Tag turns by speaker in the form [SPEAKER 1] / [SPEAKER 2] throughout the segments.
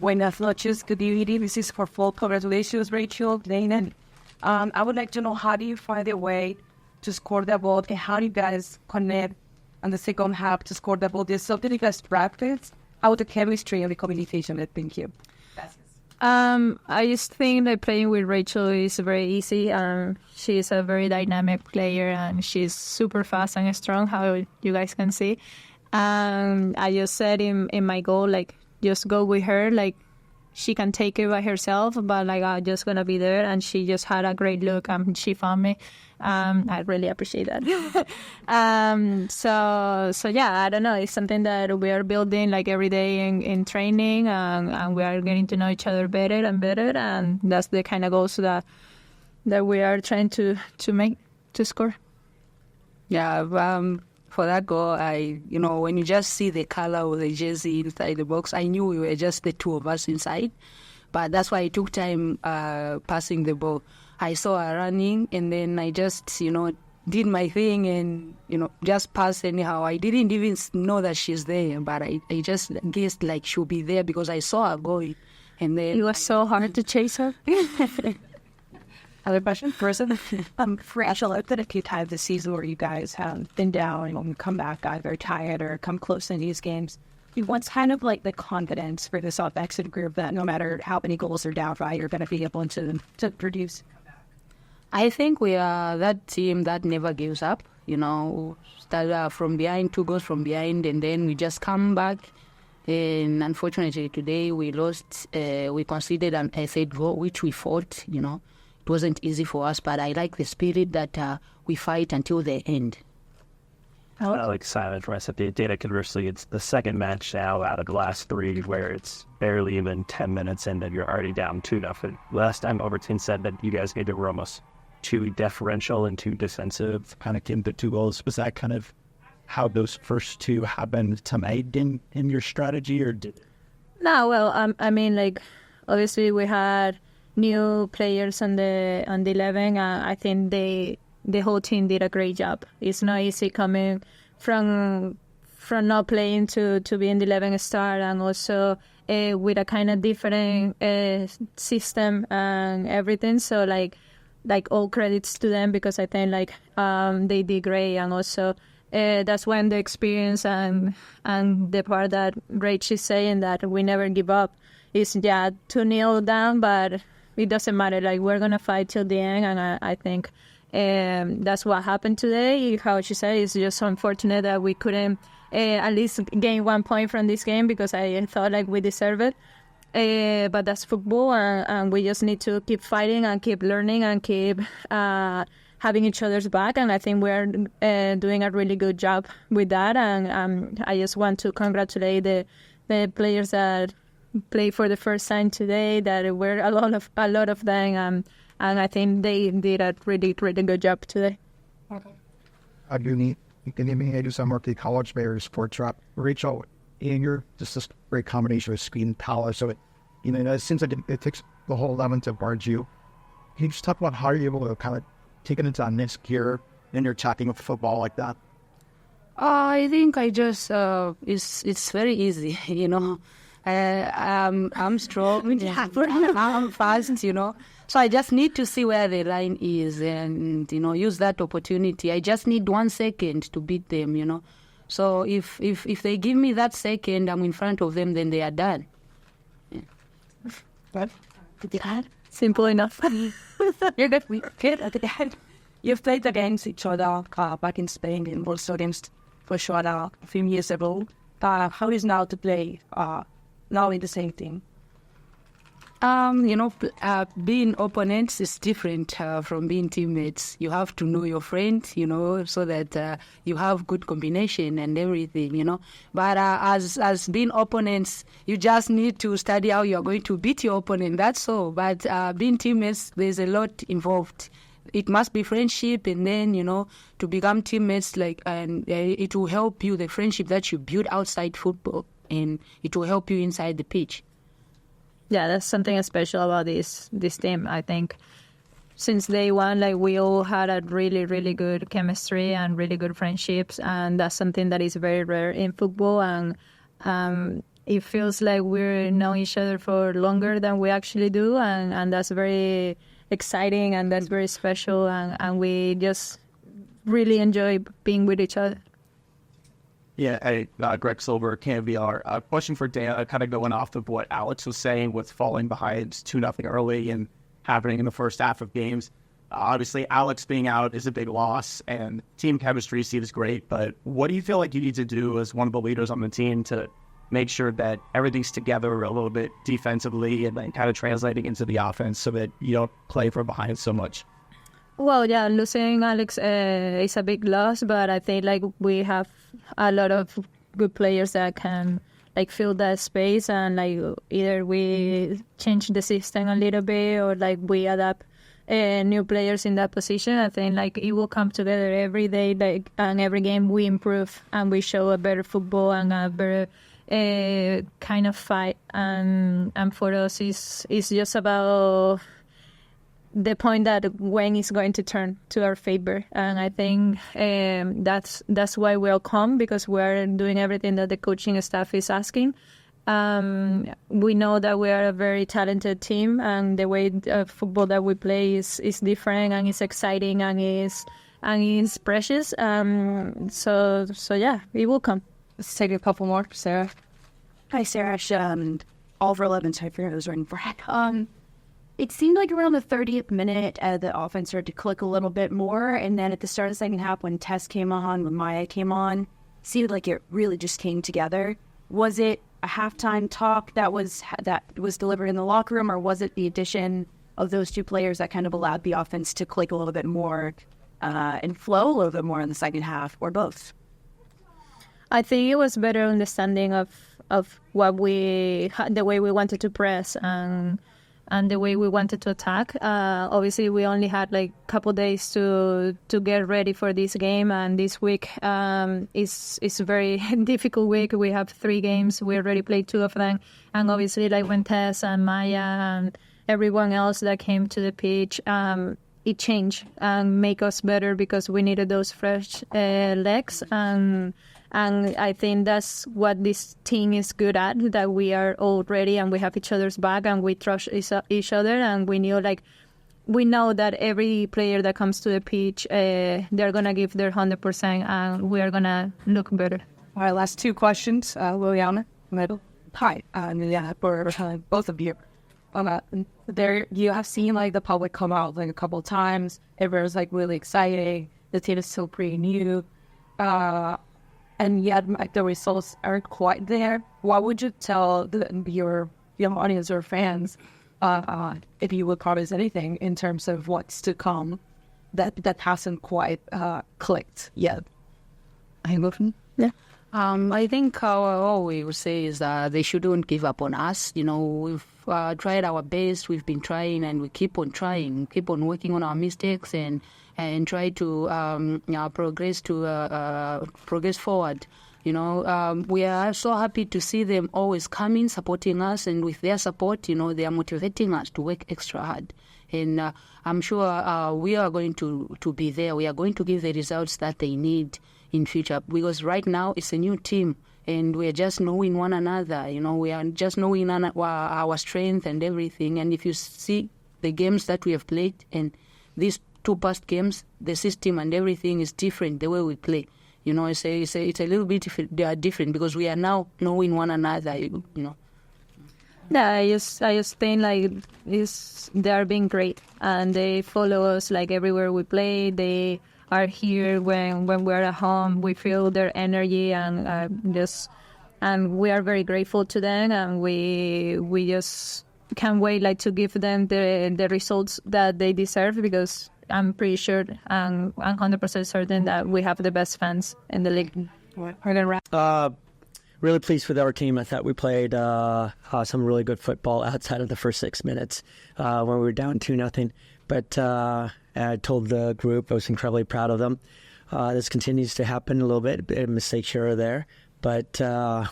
[SPEAKER 1] Buenas noches, good evening. This is for full congratulations, Rachel, Dana. I would like to know, how do you find a way to score the ball, and how do you guys connect on the second half to score the ball? There's something you guys practice. How the chemistry and the communication? Thank you.
[SPEAKER 2] I just think that playing with Rachel is very easy. She's a very dynamic player, and she's super fast and strong, how you guys can see. I just said in my goal, like, just go with her. Like, she can take it by herself, but like, I'm just going to be there. And she just had a great look, and she found me. I really appreciate that. So yeah, I don't know. It's something that we are building like every day in training, and we are getting to know each other better and better. And that's the kind of goals that we are trying to make, to score.
[SPEAKER 3] Yeah, for that goal, when you just see the color of the jersey inside the box, I knew we were just the two of us inside. But that's why it took time passing the ball. I saw her running, and then I just, did my thing and, just passed anyhow. I didn't even know that she's there, but I just guessed like she'll be there because I saw her going. And then
[SPEAKER 2] it was so hard to chase her.
[SPEAKER 1] Other question? Person? For Rachel, I've been a few times this season where you guys have been down and come back either tired or come close in these games. What's kind of like the confidence for this offensive group that no matter how many goals are down, right, you're going to be able to produce?
[SPEAKER 3] I think we are that team that never gives up. Start from behind, 2 goals from behind, and then we just come back. And unfortunately, today we lost. We conceded a 3rd goal, which we fought. It wasn't easy for us, but I like the spirit that we fight until the end.
[SPEAKER 4] Like Simon from SFD Data, conversely, it's the second match now out of the last 3 where it's barely even 10 minutes in and you're already down 2-0. Last time Overton said that you guys were almost too deferential and too defensive, kind of came to 2 goals. Was that kind of how those first 2 happened to aid in your strategy, or did it?
[SPEAKER 2] No, well, I mean, like, obviously we had new players on the 11. I think the whole team did a great job. It's not easy coming from not playing to be in the 11 star, and also with a kind of different system and everything. So like all credits to them, because I think like they did great. And also that's when the experience and the part that Rach is saying that we never give up is 2-0 down, but it doesn't matter. Like, we're gonna fight till the end, and I think that's what happened today. How she said, it's just so unfortunate that we couldn't at least gain 1 point from this game, because I thought like we deserve it. But that's football, and we just need to keep fighting and keep learning and keep having each other's back. And I think we're doing a really good job with that. And I just want to congratulate the players that played for the first time today. That were a lot of them, and I think they did a really, really good job today.
[SPEAKER 5] Okay. I do some work at college players sports drop. Rachel, you're just a great combination of speed and power. So it seems like it takes the whole 11 to guard you. Can you just talk about how you're able to kind of take it into next gear in your attacking of football like that?
[SPEAKER 3] I think I just it's very easy, I'm strong, I'm fast, So I just need to see where the line is and, use that opportunity. I just need 1 second to beat them, So if they give me that second, I'm in front of them, then they are done.
[SPEAKER 1] Yeah.
[SPEAKER 2] Simple enough.
[SPEAKER 1] You're good. We fit at the end. You've played against each other back in Spain and also against Joshua a few years ago. How is now to play now in the same team?
[SPEAKER 3] Being opponents is different from being teammates. You have to know your friend, so that you have good combination and everything, But as being opponents, you just need to study how you're going to beat your opponent. That's all. But being teammates, there's a lot involved. It must be friendship, and then, to become teammates, and it will help you, the friendship that you build outside football, and it will help you inside the pitch.
[SPEAKER 2] Yeah, that's something special about this team. I think since day one, we all had a really, really good chemistry and really good friendships, and that's something that is very rare in football. And it feels like we're knowing each other for longer than we actually do, and that's very exciting, and that's very special, and we just really enjoy being with each other.
[SPEAKER 6] Yeah, hey, Greg Silver, CanVR. Question for Dan, kind of going off of what Alex was saying with falling behind 2-0 early and happening in the first half of games. Obviously, Alex being out is a big loss, and team chemistry seems great, but what do you feel like you need to do as one of the leaders on the team to make sure that everything's together a little bit defensively and then kind of translating into the offense so that you don't play from behind so much?
[SPEAKER 2] Well, yeah, losing Alex is a big loss, but I think like we have a lot of good players that can like fill that space, and like either we change the system a little bit or like we adapt new players in that position. I think like it will come together every day, like, and every game we improve and we show a better football and a better kind of fight. And for us, it's just about the point that when it's going to turn to our favor. And I think that's why we'll come, because we're doing everything that the coaching staff is asking. We know that we are a very talented team, and the way of football that we play is different, and it's exciting, and it's precious. So yeah, it will come.
[SPEAKER 1] Let's take a couple more. Sarah.
[SPEAKER 7] Hi, Sarah. Oliver Levin, I forget who I was writing for. It seemed like around the 30th minute, the offense started to click a little bit more. And then at the start of the second half, when Tess came on, when Maya came on, seemed like it really just came together. Was it a halftime talk that was delivered in the locker room, or was it the addition of those two players that kind of allowed the offense to click a little bit more and flow a little bit more in the second half, or both?
[SPEAKER 2] I think it was better understanding of what the way we wanted to press and the way we wanted to attack. Obviously, we only had like a couple days to get ready for this game, and this week is a very difficult week. We have 3 games. We already played 2 of them, and obviously, like when Tess and Maya and everyone else that came to the pitch, it changed and make us better because we needed those fresh legs. And I think that's what this team is good at, that we are all ready and we have each other's back and we trust each other, and we know that every player that comes to the pitch, they're going to give their 100% and we are going to look better.
[SPEAKER 1] All right, last 2 questions. Liliana, middle. Hi, Liliana, for both of you. There, you have seen like the public come out like a couple of times. Everyone's like really exciting. The team is still pretty new. And yet like, the results aren't quite there. What would you tell your audience or fans if you would promise anything in terms of what's to come that hasn't quite clicked yet?
[SPEAKER 3] Are you looking?
[SPEAKER 2] Yeah.
[SPEAKER 3] I think all we would say is that they shouldn't give up on us. You know, we've tried our best. We've been trying, and we keep on trying, keep on working on our mistakes, and try to progress forward. You know, we are so happy to see them always coming, supporting us, and with their support, you know, they are motivating us to work extra hard. And I'm sure we are going to be there. We are going to give the results that they need in future, because right now it's a new team and we are just knowing one another. You know, we are just knowing our strength and everything. And if you see the games that we have played and these 2 past games, the system and everything is different. The way we play, you know, it's a little bit different because we are now knowing one another. You know.
[SPEAKER 2] Yeah, I just think like they are being great, and they follow us like everywhere we play. They are here when we're at home. We feel their energy, and we are very grateful to them, and we just can't wait like to give them the results that they deserve, because I'm pretty sure and I'm 100% certain that we have the best fans in the league.
[SPEAKER 8] Really pleased with our team. I thought we played some really good football outside of the first 6 minutes when we were down 2-0. But I told the group I was incredibly proud of them. This continues to happen a little bit. Mistakes here or there. But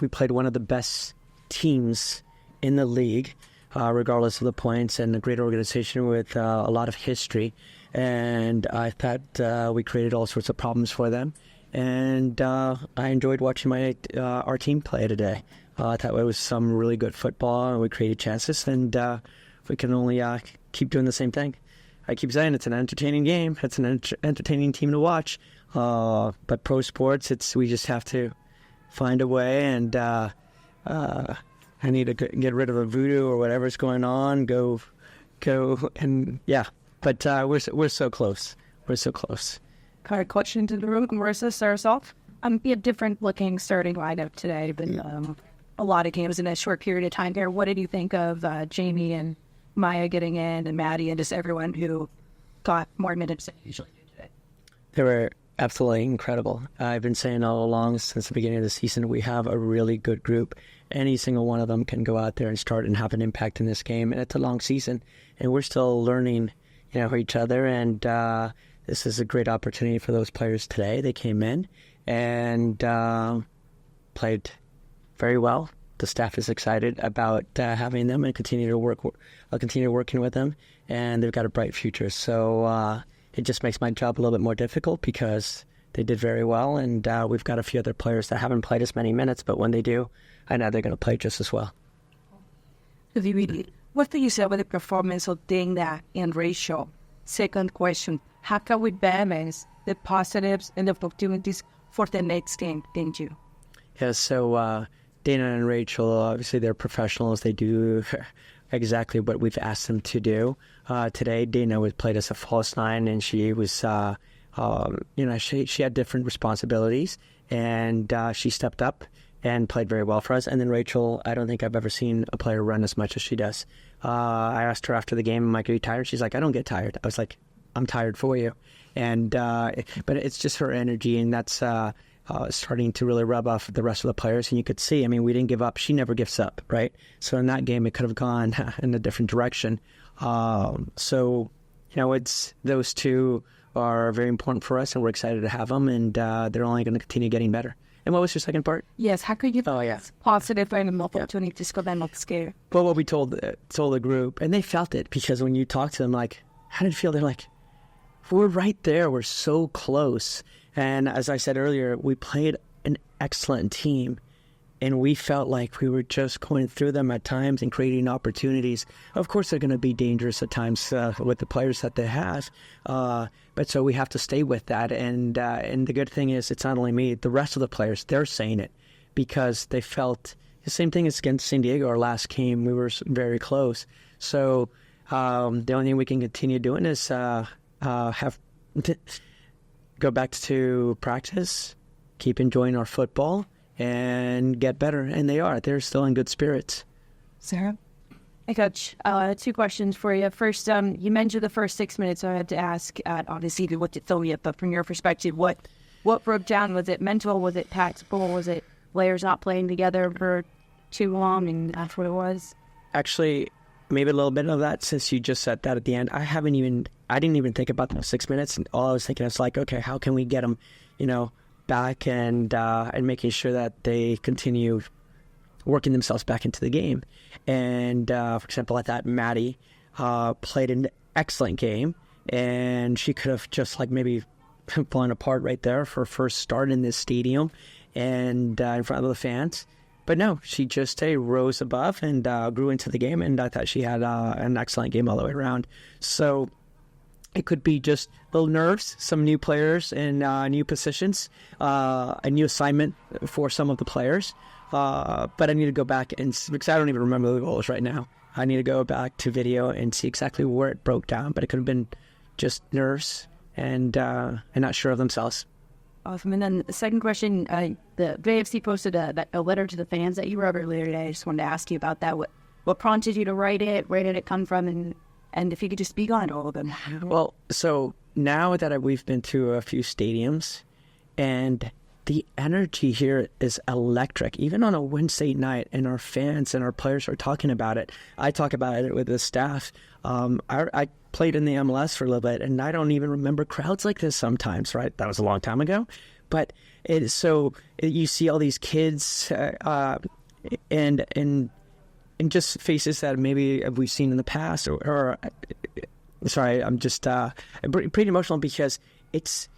[SPEAKER 8] we played one of the best teams in the league, regardless of the points, and a great organization with a lot of history. And I thought we created all sorts of problems for them. And I enjoyed watching our team play today. I thought it was some really good football, and we created chances, and we can only keep doing the same thing. I keep saying it's an entertaining game. It's an entertaining team to watch. But pro sports, we just have to find a way, and I need to get rid of the voodoo or whatever's going on. Go, and yeah. But we're so close. We're so close.
[SPEAKER 1] Kind of question to the room. Marissa, start us off.
[SPEAKER 7] Be a different looking starting lineup today, but a lot of games in a short period of time there. What did you think of Jamie and Maya getting in, and Maddie, and just everyone who got more minutes than they usually do today?
[SPEAKER 8] They were absolutely incredible. I've been saying all along since the beginning of the season, we have a really good group. Any single one of them can go out there and start and have an impact in this game. And it's a long season, and we're still learning, each other. And this is a great opportunity for those players today. They came in and played very well. The staff is excited about having them and continue working with them. And they've got a bright future. So it just makes my job a little bit more difficult because they did very well. And we've got a few other players that haven't played as many minutes, but when they do, I know they're going to play just as well.
[SPEAKER 1] What do you say about the performance of Dana and Rachel? Second question, how can we balance the positives and the opportunities for the next game? Thank you.
[SPEAKER 8] Yeah, so Dana and Rachel, obviously they're professionals. They do exactly what we've asked them to do. Today, Dana was played as a false nine, and she was, she had different responsibilities, and she stepped up and played very well for us. And then Rachel, I don't think I've ever seen a player run as much as she does. I asked her after the game, am I going to be tired? She's like, I don't get tired. I was like, I'm tired for you. And but it's just her energy, and that's starting to really rub off the rest of the players. And you could see, we didn't give up. She never gives up, right? So in that game, it could have gone in a different direction. It's those two are very important for us, and we're excited to have them, and they're only going to continue getting better. And what was your second part?
[SPEAKER 1] Yes, how could you positive and opportunities for them not scared?
[SPEAKER 8] Well, what we told the group, and they felt it, because when you talk to them, like, how did it feel? They're like, we're right there. We're so close. And as I said earlier, we played an excellent team, and we felt like we were just going through them at times and creating opportunities. Of course, they're going to be dangerous at times with the players that they have. But so we have to stay with that. And the good thing is, it's not only me, the rest of the players, they're saying it because they felt the same thing as against San Diego. Our last game, we were very close. So the only thing we can continue doing is go back to practice, keep enjoying our football, and get better. And they are. They're still in good spirits.
[SPEAKER 1] Sarah?
[SPEAKER 7] Hey, Coach. 2 questions for you. First, you mentioned the first 6 minutes, so I had to ask, obviously, what did throw you, but from your perspective, what broke down? Was it mental? Was it tactical? Was it players not playing together for too long, and that's what it was?
[SPEAKER 8] Actually, maybe a little bit of that, since you just said that at the end. I didn't even think about those 6 minutes. And all I was thinking is like, okay, how can we get them, back and making sure that they continue working themselves back into the game. And for example, I thought Maddie played an excellent game, and she could have just like maybe fallen apart right there for her first start in this stadium and in front of the fans. But no, she just rose above and grew into the game, and I thought she had an excellent game all the way around. So it could be just little nerves, some new players in new positions, a new assignment for some of the players. But I need to go back because I don't even remember the goals right now. I need to go back to video and see exactly where it broke down. But it could have been just nerves and not sure of themselves.
[SPEAKER 7] Awesome. And then the second question, the JFC posted a letter to the fans that you wrote earlier today. I just wanted to ask you about that. What prompted you to write it? Where did it come from? And if you could just speak on it a little bit.
[SPEAKER 8] Well, so now that we've been to a few stadiums, and the energy here is electric, even on a Wednesday night, and our fans and our players are talking about it. I talk about it with the staff. I played in the MLS for a little bit, and I don't even remember crowds like this sometimes, right? That was a long time ago. But you see all these kids and just faces that maybe we've seen in the past, sorry, I'm just pretty emotional because it's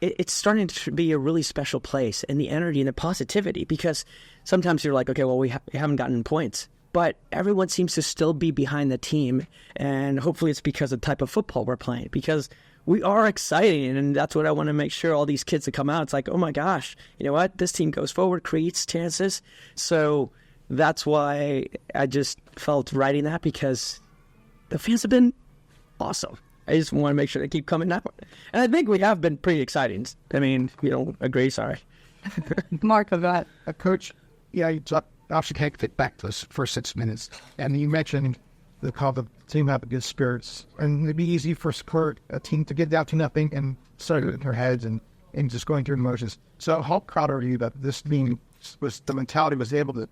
[SPEAKER 8] it's starting to be a really special place, and the energy and the positivity, because sometimes you're like, okay, well, we haven't gotten points, but everyone seems to still be behind the team, and hopefully it's because of the type of football we're playing, because we are exciting, and that's what I want to make sure all these kids that come out, it's like, oh my gosh, you know what, this team goes forward, creates chances, so that's why I just felt writing that, because the fans have been awesome. I just want to make sure they keep coming out. And I think we have been pretty exciting. I mean, you don't agree, sorry.
[SPEAKER 5] Mark, of that, Coach, you obviously can't fit back to those first 6 minutes. And you mentioned the team having good spirits. And it'd be easy for a team to get down to nothing and start in their heads and just going through the motions. So how proud are you that this team, the mentality was able to,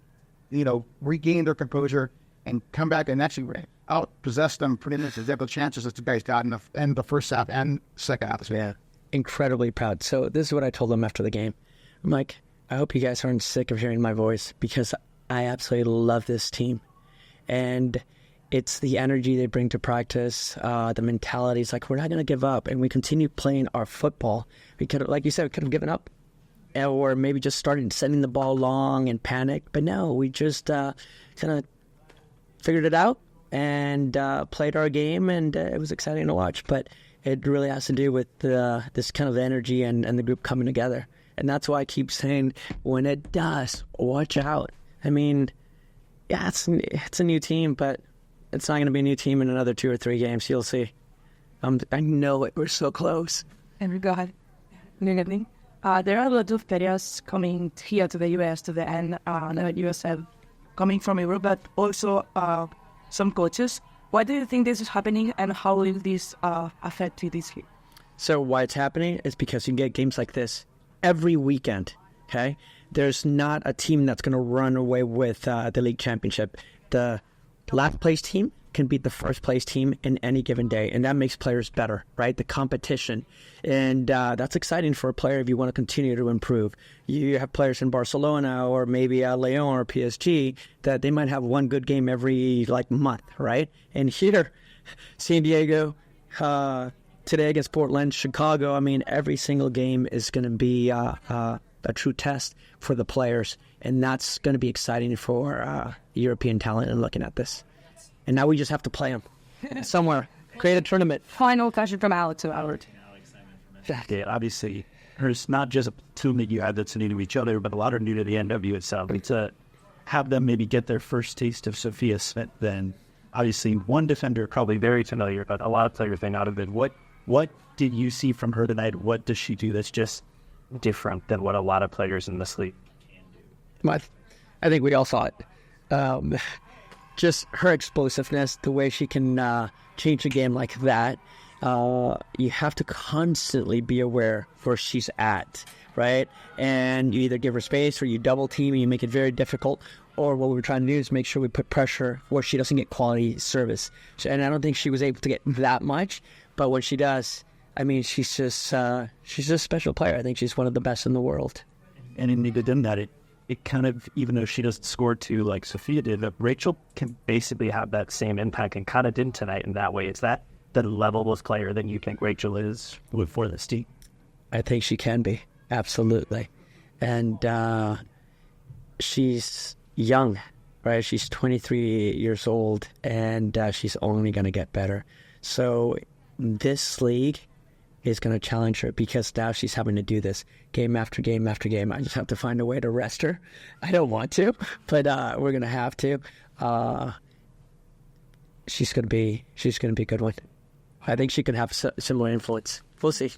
[SPEAKER 5] regain their composure and come back and actually out-possess them pretty much as the chances that the guys got in the first half and second half.
[SPEAKER 8] Yeah, incredibly proud. So this is what I told them after the game. I'm like, I hope you guys aren't sick of hearing my voice, because I absolutely love this team. And it's the energy they bring to practice, the mentality. It's like, we're not going to give up, and we continue playing our football. We could, like you said, we could have given up, or maybe just started sending the ball long and panic. But no, we just kind of figured it out and played our game, and it was exciting to watch. But it really has to do with this kind of energy and the group coming together. And that's why I keep saying, when it does, watch out. I mean, yeah, it's a new team, but it's not going to be a new team in another 2 or 3 games. You'll see. I know it. We're so close.
[SPEAKER 1] And go ahead. There are a lot of players coming here to the US, to the USL, coming from Europe, but also some coaches. Why do you think this is happening, and how will this affect you this year?
[SPEAKER 8] So why it's happening is because you get games like this every weekend, okay? There's not a team that's going to run away with the league championship. The last place team can beat the first place team in any given day, and that makes players better, right? The competition, and that's exciting for a player if you want to continue to improve. You have players in Barcelona or maybe Leon or PSG that they might have one good game every month, right? And here, San Diego, today against Portland, Chicago, I mean, every single game is going to be a true test for the players, and that's going to be exciting for European talent and looking at this. And now we just have to play them somewhere. Create a tournament.
[SPEAKER 1] Final question from Alex.
[SPEAKER 4] Yeah, obviously, there's not just a platoon that you had that's new to each other, but a lot are new to the NW itself. To have them maybe get their first taste of Sophia Smith, then obviously one defender probably very familiar, but a lot of players may not have been. What did you see from her tonight? What does she do that's just different than what a lot of players in this league can do?
[SPEAKER 8] I think we all saw it. Just her explosiveness, the way she can change a game like that. You have to constantly be aware where she's at, right? And you either give her space or you double team and you make it very difficult. Or what we're trying to do is make sure we put pressure where she doesn't get quality service. And I don't think she was able to get that much. But when she does, I mean, she's just a special player. I think she's one of the best in the world.
[SPEAKER 4] And in done that, it kind of, even though she doesn't score two like Sophia did, Rachel can basically have that same impact and kind of did tonight in that way. Is that the level of player that you think Rachel is for this team?
[SPEAKER 8] I think she can be, absolutely. And she's young, right? She's 23 years old, and she's only going to get better. So this league is going to challenge her because now she's having to do this game after game after game. I just have to find a way to rest her. I don't want to, but we're going to have to. She's going to be a good one. I think she could have similar influence. We'll see.